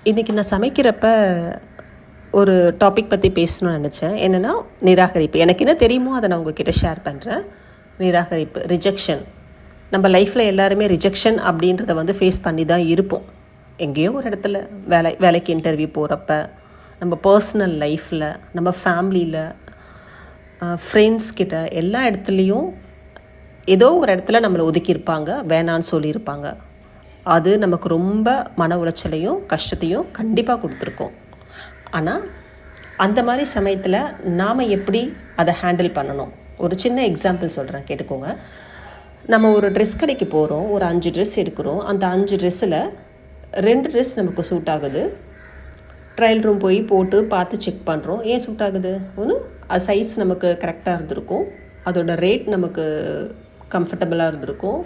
இன்றைக்கி நான் சமைக்கிறப்ப ஒரு டாபிக் பற்றி பேசணும்னு நினச்சேன். என்னென்னா நிராகரிப்பு. எனக்கு என்ன தெரியுமோ அதை நான் உங்ககிட்ட ஷேர் பண்ணுறேன். நிராகரிப்பு, ரிஜெக்ஷன். நம்ம லைஃப்பில் எல்லாருமே ரிஜெக்ஷன் அப்படின்றத ஃபேஸ் பண்ணி தான் இருப்போம். எங்கேயோ ஒரு இடத்துல வேலைக்கு இன்டர்வியூ போகிறப்ப, நம்ம பர்சனல் லைஃப்பில், நம்ம ஃபேமிலியில், ஃப்ரெண்ட்ஸ் கிட்ட, எல்லா இடத்துலையும் ஏதோ ஒரு இடத்துல நம்மளை ஒதுக்கியிருப்பாங்க, வேணான்னு சொல்லியிருப்பாங்க. அது நமக்கு ரொம்ப மன உளைச்சலையும் கஷ்டத்தையும் கண்டிப்பாக கொடுத்துருக்கோம். ஆனால் அந்த மாதிரி சமயத்தில் நாம் எப்படி அதை ஹேண்டில் பண்ணணும்? ஒரு சின்ன எக்ஸாம்பிள் சொல்கிறேன், கேட்டுக்கோங்க. நம்ம ஒரு ட்ரெஸ் கடைக்கு போகிறோம், ஒரு 5 ட்ரெஸ் எடுக்கிறோம். அந்த 5 ட்ரெஸ்ஸில் 2 ட்ரெஸ் நமக்கு சூட் ஆகுது. ட்ரையல் ரூம் போய் போட்டு பார்த்து செக் பண்ணுறோம். ஏன் சூட் ஆகுது? ஒன்று, அது சைஸ் நமக்கு கரெக்டாக இருந்திருக்கும், அதோட ரேட் நமக்கு கம்ஃபர்டபுளாக இருந்திருக்கும்,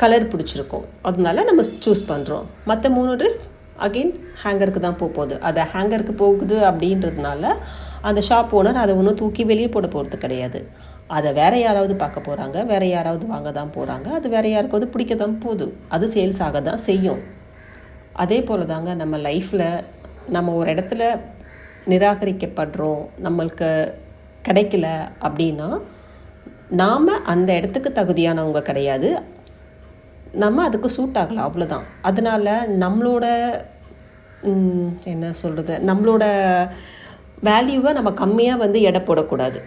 கலர் பிடிச்சிருக்கும், அதனால நம்ம சூஸ் பண்ணுறோம். மற்ற 3 ட்ரெஸ் அகெயின் ஹேங்கருக்கு தான் போகுது. அதை ஹேங்கருக்கு போகுது அப்படின்றதுனால அந்த ஷாப் ஓனர் அதை ஒன்றும் தூக்கி வெளியே போட போகிறது கிடையாது. அதை வேறு யாராவது பார்க்க போகிறாங்க, வேறு யாராவது வாங்க தான் போகிறாங்க, அது வேறு யாருக்காவது பிடிக்க தான் போகுது, அது சேல்ஸ் ஆக தான் செய்யும். அதே போல் தாங்க நம்ம லைஃப்பில் நம்ம ஒரு இடத்துல நிராகரிக்கப்படுறோம், நம்மளுக்கு கிடைக்கல அப்படின்னா நாம் அந்த இடத்துக்கு தகுதியானவங்க கிடையாது, நம்ம அதுக்கு சூட் ஆகலாம், அவ்வளோதான். அதனால் நம்மளோட என்ன சொல்கிறது, நம்மளோட வேல்யூவை நம்ம கம்மியாக எடை போடக்கூடாது.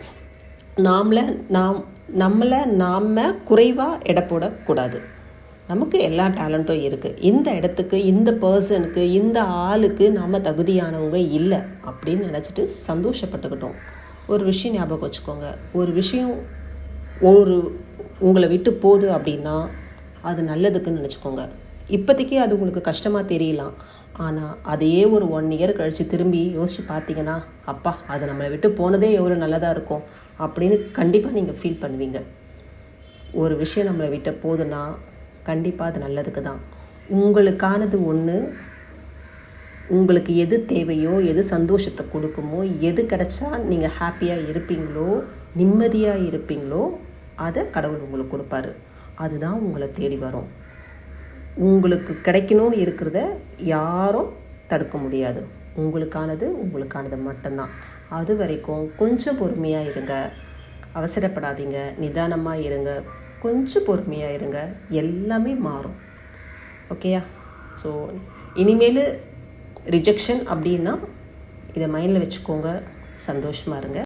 நம்மளை நாம் குறைவாக எடை போடக்கூடாது. நமக்கு எல்லா டேலண்ட்டும் இருக்குது. இந்த இடத்துக்கு, இந்த பர்சனுக்கு, இந்த ஆளுக்கு நாம் தகுதியானவங்க இல்லை அப்படின்னு நினச்சிட்டு சந்தோஷப்பட்டுக்கிட்டோம். ஒரு விஷயம் ஞாபகம் வச்சுக்கோங்க, ஒரு விஷயம் உங்களை விட்டு போகுது அப்படின்னா அது நல்லதுக்குன்னு நினச்சிக்கோங்க. இப்போதைக்கு அது உங்களுக்கு கஷ்டமாக தெரியலாம், ஆனால் அதையே ஒரு 1 இயர் கழித்து திரும்பி யோசித்து பார்த்தீங்கன்னா, அப்பா அது நம்மளை விட்டு போனதே எவ்வளோ நல்லதாக இருக்கும் அப்படின்னு கண்டிப்பாக நீங்கள் ஃபீல் பண்ணுவீங்க. ஒரு விஷயம் நம்மளை விட்டு போகுதுன்னா கண்டிப்பாக அது நல்லதுக்கு தான். உங்களுக்கானது ஒன்று, உங்களுக்கு எது தேவையோ, எது சந்தோஷத்தை கொடுக்குமோ, எது கிடைச்சா நீங்கள் ஹாப்பியாக இருப்பீங்களோ, நிம்மதியாக இருப்பீங்களோ, அதை கடவுள் உங்களுக்கு கொடுப்பாரு. அதுதான் உங்களை தேடி வரும். உங்களுக்கு கிடைக்கணும்னு இருக்கிறத யாரும் தடுக்க முடியாது. உங்களுக்கானது மட்டும்தான். அது வரைக்கும் கொஞ்சம் பொறுமையாக இருங்க, அவசரப்படாதீங்க, நிதானமாக இருங்க, கொஞ்சம் பொறுமையாக இருங்க, எல்லாமே மாறும். ஓகேயா? ஸோ இனிமேல் ரிஜெக்ஷன் அப்படின்னா இதை மைண்டில் வச்சுக்கோங்க, சந்தோஷமாக இருங்க.